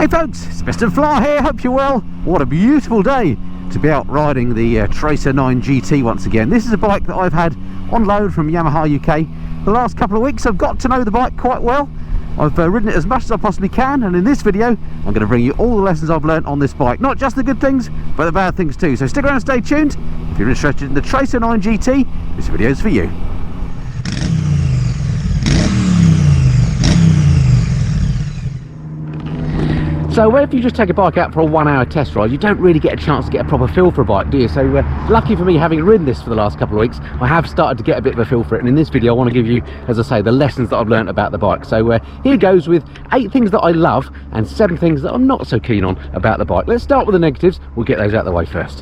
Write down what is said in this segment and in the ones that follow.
Hey folks, it's Mr. Fly here, hope you're well. What a beautiful day to be out riding the Tracer 9 GT once again. This is a bike that I've had on loan from Yamaha UK. The last couple of weeks I've got to know the bike quite well. I've ridden it as much as I possibly can, and in this video I'm going to bring you all the lessons I've learned on this bike. Not just the good things, but the bad things too. So stick around and stay tuned. If you're interested in the Tracer 9 GT, this video is for you. So if you just take a bike out for a 1 hour test ride, you don't really get a chance to get a proper feel for a bike, do you? So lucky for me, having ridden this for the last couple of weeks, I have started to get a bit of a feel for it, and in this video I want to give you, as I say, the lessons that I've learned about the bike. So here goes with 8 things that I love and 7 things that I'm not so keen on about the bike. Let's start with the negatives. We'll get those out of the way first.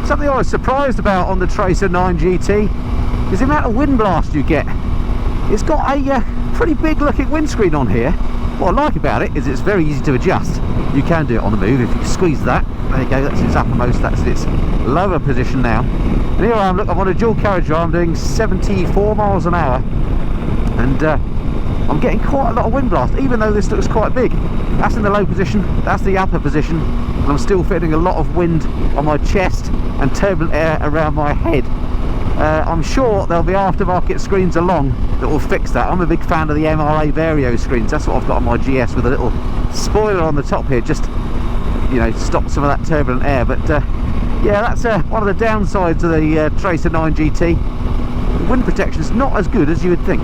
Something I was surprised about on the Tracer 9 GT is the amount of wind blast you get. It's got a pretty big looking windscreen on here. What I like about it is it's very easy to adjust. You can do it on the move. If you squeeze that, there you go, that's its uppermost, that's its lower position now. And here I am, look, I'm on a dual carriage drive, I'm doing 74 miles an hour, and I'm getting quite a lot of wind blast, even though this looks quite big. That's in the low position, that's the upper position, and I'm still feeling a lot of wind on my chest and turbulent air around my head. I'm sure there'll be aftermarket screens along that will fix that. I'm a big fan of the MRA Vario screens. That's what I've got on my GS, with a little spoiler on the top here, just, you know, stop some of that turbulent air. But yeah, that's one of the downsides of the Tracer 9 GT. The wind protection is not as good as you would think.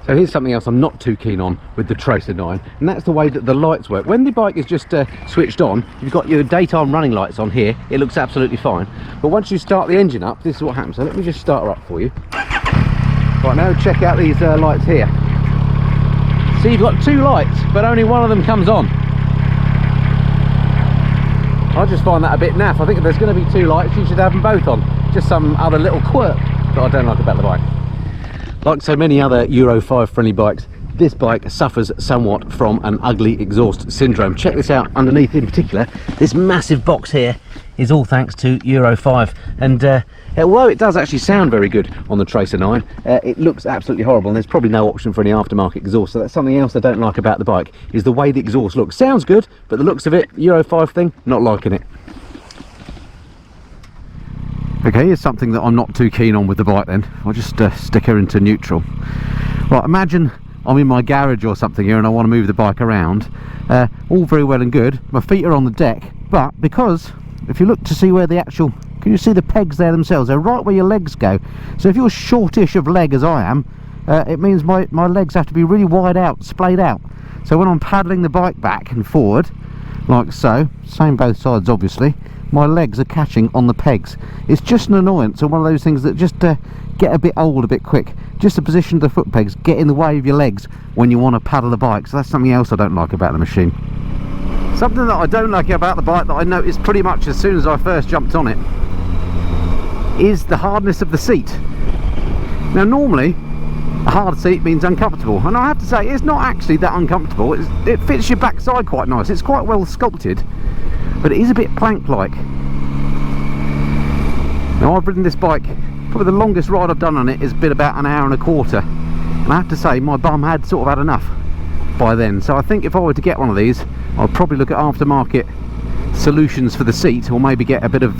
So here's something else I'm not too keen on with the Tracer 9, and that's the way that the lights work. When the bike is just switched on, you've got your daytime running lights on here, it looks absolutely fine. But once you start the engine up, this is what happens. So let me just start her up for you. Right, now check out these lights here. So you've got 2 lights, but only one of them comes on. I just find that a bit naff. I think if there's going to be 2 lights, you should have them both on. Just some other little quirk that I don't like about the bike. Like so many other Euro 5 friendly bikes, this bike suffers somewhat from an ugly exhaust syndrome. Check this out underneath in particular. This massive box here is all thanks to Euro 5, and although it does actually sound very good on the Tracer 9, it looks absolutely horrible, and there's probably no option for any aftermarket exhaust. So that's something else I don't like about the bike, is the way the exhaust looks. Sounds good, but the looks of it, Euro 5 thing, not liking it. Okay, here's something that I'm not too keen on with the bike then. I'll just stick her into neutral. Right, imagine I'm in my garage or something here and I want to move the bike around. All very well and good. My feet are on the deck, but because, if you look to see where the actual, can you see the pegs there themselves? They're right where your legs go. So if you're shortish of leg as I am, it means my legs have to be really wide out, splayed out. So when I'm paddling the bike back and forward, like so, same both sides obviously, my legs are catching on the pegs. It's just an annoyance, and one of those things that just get a bit old a bit quick. Just the position of the foot pegs get in the way of your legs when you want to paddle the bike. So that's something else I don't like about the machine. Something that I don't like about the bike that I noticed pretty much as soon as I first jumped on it is the hardness of the seat. Now normally a hard seat means uncomfortable, and I have to say it's not actually that uncomfortable. It fits your backside quite nice. It's quite well sculpted, but it is a bit plank-like. Now I've ridden this bike, probably the longest ride I've done on it has been about 1 hour and a quarter, and I have to say my bum had sort of had enough by then. So I think if I were to get one of these, I'd probably look at aftermarket solutions for the seat, or maybe get a bit of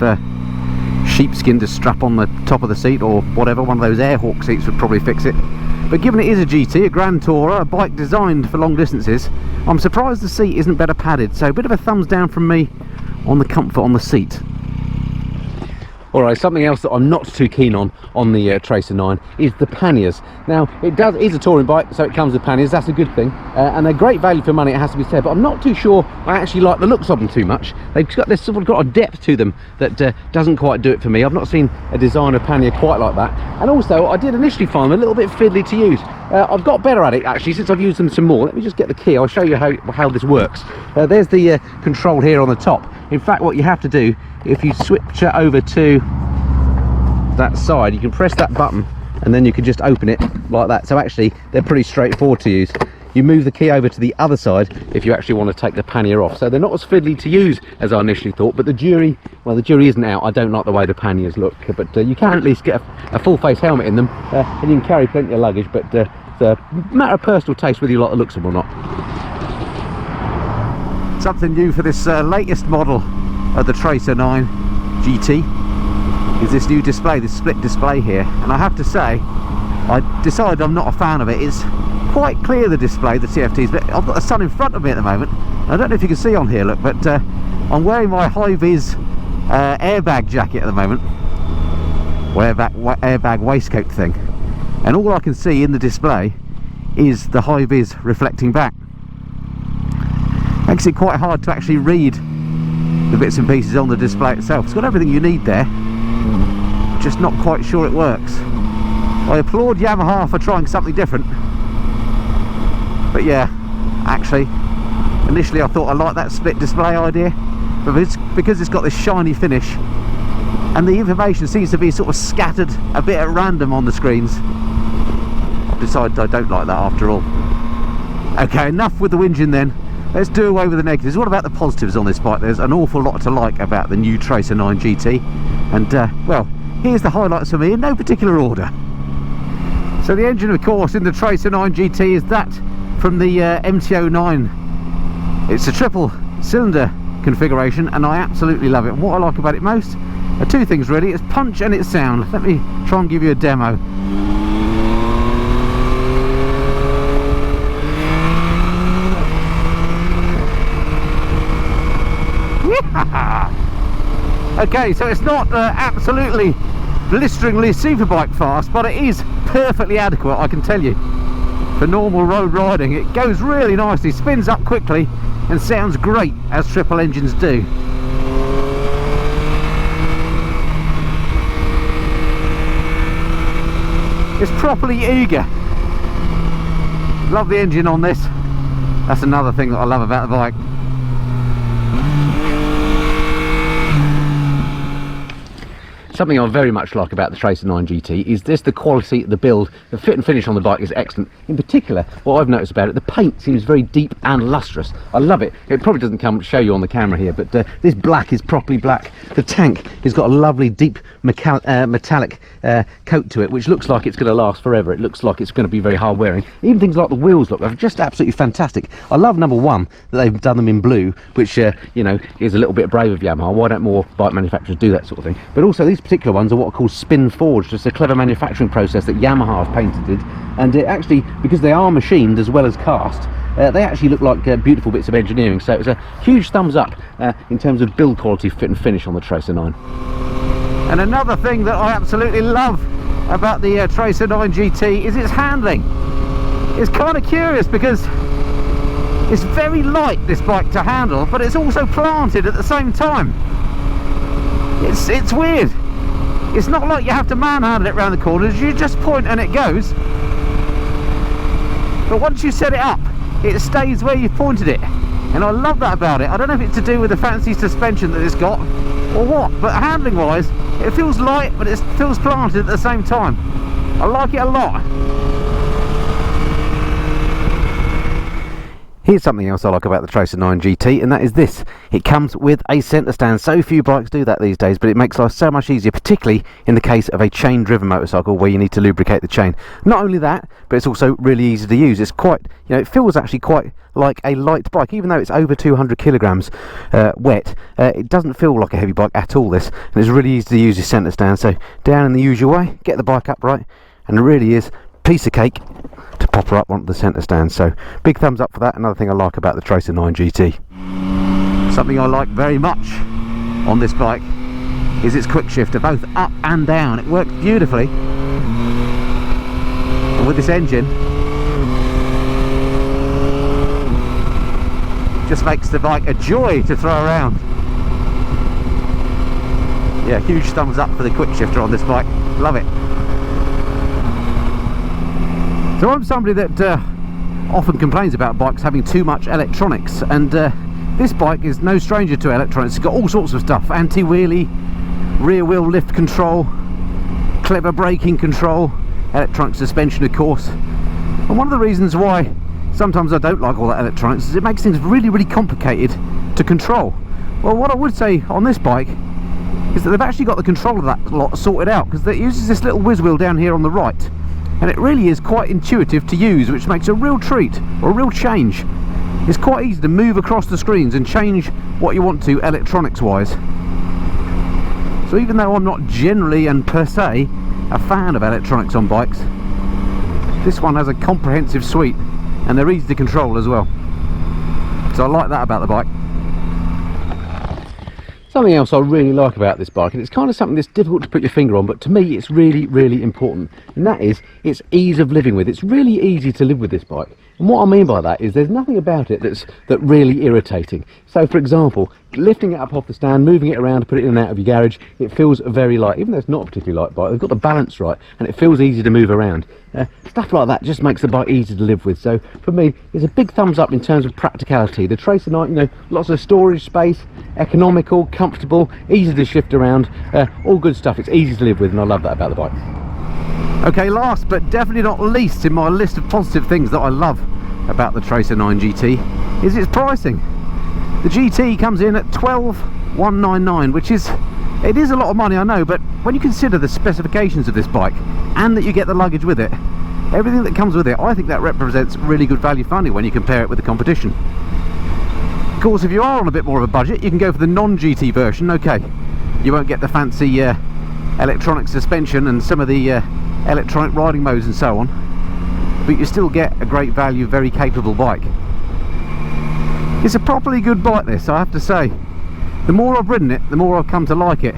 sheepskin to strap on the top of the seat, or whatever. One of those Airhawk seats would probably fix it. But given it is a GT, a Grand Tourer, a bike designed for long distances, I'm surprised the seat isn't better padded. So a bit of a thumbs down from me on the comfort on the seat. Alright, something else that I'm not too keen on the Tracer 9 is the panniers. Now, it is a touring bike, so it comes with panniers, that's a good thing. And they're great value for money, it has to be said, but I'm not too sure I actually like the looks of them too much. They've sort of got a depth to them that doesn't quite do it for me. I've not seen a designer pannier quite like that. And also, I did initially find them a little bit fiddly to use. I've got better at it actually since I've used them some more. Let me just get the key, I'll show you how this works. There's the control here on the top. In fact, what you have to do, if you switch it over to that side, you can press that button and then you can just open it like that. So actually they're pretty straightforward to use. You move the key over to the other side if you actually want to take the pannier off. So they're not as fiddly to use as I initially thought, but the jury, well, the jury isn't out. I don't like the way the panniers look, but you can at least get a full face helmet in them, and you can carry plenty of luggage, but it's a matter of personal taste whether you like the looks of them or not. Something new for this latest model of the Tracer 9 GT is this new display, this split display here. And I have to say, I decided I'm not a fan of it. It's quite clear, the display, the TFTs, but I've got the sun in front of me at the moment. I don't know if you can see on here, look, but I'm wearing my high-vis airbag jacket at the moment, airbag waistcoat thing, and all I can see in the display is the high-vis reflecting back. Makes it quite hard to actually read the bits and pieces on the display itself. It's got everything you need there, just not quite sure it works. I applaud Yamaha for trying something different, but yeah, actually initially I thought I liked that split display idea, but because it's got this shiny finish and the information seems to be sort of scattered a bit at random on the screens, I've decided I don't like that after all. Okay, enough with the whinging then. Let's do away with the negatives. What about the positives on this bike? There's an awful lot to like about the new Tracer 9 GT, and well, here's the highlights for me in no particular order. So the engine, of course, in the Tracer 9 GT is that from the MT09. It's a triple cylinder configuration and I absolutely love it. And what I like about it most are two things really: its punch and its sound. Let me try and give you a demo. Okay, so it's not absolutely blisteringly superbike fast, but it is perfectly adequate, I can tell you, for normal road riding. It goes really nicely, spins up quickly and sounds great, as triple engines do. It's properly eager. Love the engine on this. That's another thing that I love about the bike. Something I very much like about the Tracer 9 GT is the quality, the build, the fit and finish on the bike is excellent. In particular, what I've noticed about it, the paint seems very deep and lustrous. I love it. It probably doesn't show you on the camera here, but this black is properly black. The tank has got a lovely deep metallic coat to it, which looks like it's going to last forever. It looks like it's going to be very hard wearing. Even things like the wheels look just absolutely fantastic. I love number one that they've done them in blue, which you know, is a little bit brave of Yamaha. Why don't more bike manufacturers do that sort of thing? But also these particular ones are what are called spin forged. It's a clever manufacturing process that Yamaha have patented, and it actually, because they are machined as well as cast, they actually look like beautiful bits of engineering. So it's a huge thumbs up in terms of build quality, fit and finish on the Tracer 9. And another thing that I absolutely love about the Tracer 9 GT is its handling. It's kind of curious because it's very light, this bike, to handle, but it's also planted at the same time. It's weird. It's not like you have to manhandle it around the corners. You just point and it goes. But once you set it up, it stays where you've pointed it. And I love that about it. I don't know if it's to do with the fancy suspension that it's got or what, but handling wise, it feels light, but it feels planted at the same time. I like it a lot. Here's something else I like about the Tracer 9 GT, and that is this: it comes with a centre stand. So few bikes do that these days, but it makes life so much easier, particularly in the case of a chain driven motorcycle where you need to lubricate the chain. Not only that, but it's also really easy to use. It's quite, you know, it feels actually quite like a light bike, even though it's over 200 kilograms wet. It doesn't feel like a heavy bike at all, this, and it's really easy to use this centre stand. So down in the usual way, get the bike upright, and it really is piece of cake to pop her up onto the centre stand. So big thumbs up for that. Another thing I like about the Tracer 9 GT. Something I like very much on this bike is its Quickshifter, both up and down. It works beautifully, and with this engine just makes the bike a joy to throw around. Yeah, huge thumbs up for the Quickshifter on this bike. Love it. So I'm somebody that often complains about bikes having too much electronics, and this bike is no stranger to electronics. It's got all sorts of stuff: anti-wheelie, rear wheel lift control, clever braking control, electronic suspension of course. And one of the reasons why sometimes I don't like all that electronics is it makes things really, really complicated to control. Well, what I would say on this bike is that they've actually got the control of that lot sorted out, because it uses this little whiz wheel down here on the right, and it really is quite intuitive to use, which makes a real treat, or a real change. It's quite easy to move across the screens and change what you want to electronics wise. So even though I'm not generally and per se a fan of electronics on bikes, this one has a comprehensive suite and they're easy to control as well. So I like that about the bike. Something else I really like about this bike, and it's kind of something that's difficult to put your finger on, but to me it's really, really important, and that is its ease of living with. It's really easy to live with this bike, and what I mean by that is there's nothing about it that's really irritating. So for example, lifting it up off the stand, moving it around to put it in and out of your garage, it feels very light. Even though it's not a particularly light bike, they've got the balance right and it feels easy to move around. Stuff like that just makes the bike easy to live with. So for me, it's a big thumbs up in terms of practicality. The Tracer 9, you know, lots of storage space, economical, comfortable, easy to shift around, all good stuff. It's easy to live with, and I love that about the bike. Okay, last but definitely not least in my list of positive things that I love about the Tracer 9 GT is its pricing. The GT comes in at $12,199, which is, it is a lot of money, I know, but when you consider the specifications of this bike and that you get the luggage with it, everything that comes with it, I think that represents really good value for money when you compare it with the competition. Of course, if you are on a bit more of a budget, you can go for the non-GT version. Okay, you won't get the fancy electronic suspension and some of the electronic riding modes and so on, but you still get a great value, very capable bike. It's a properly good bike, this, I have to say. The more I've ridden it, the more I've come to like it.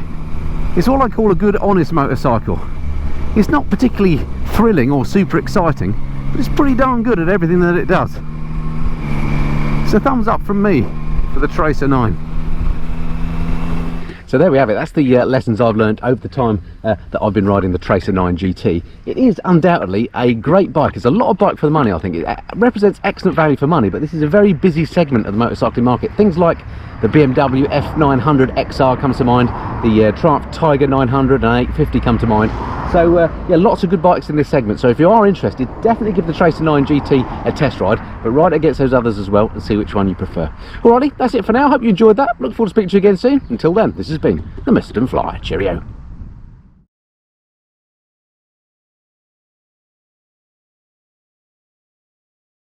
It's what I call a good, honest motorcycle. It's not particularly thrilling or super exciting, but it's pretty darn good at everything that it does. So thumbs up from me for the Tracer 9. So there we have it. That's the lessons I've learned over the time that I've been riding the Tracer 9 GT. It is undoubtedly a great bike. It's a lot of bike for the money, I think. It represents excellent value for money, but this is a very busy segment of the motorcycling market. Things like the BMW F900 XR comes to mind, the Triumph Tiger 900 and 850 come to mind. So yeah, lots of good bikes in this segment. So if you are interested, definitely give the Tracer 9 GT a test ride, but ride it against those others as well and see which one you prefer. Alrighty, that's it for now. Hope you enjoyed that. Look forward to speaking to you again soon. Until then, this has been the Mr. and Fly. Cheerio.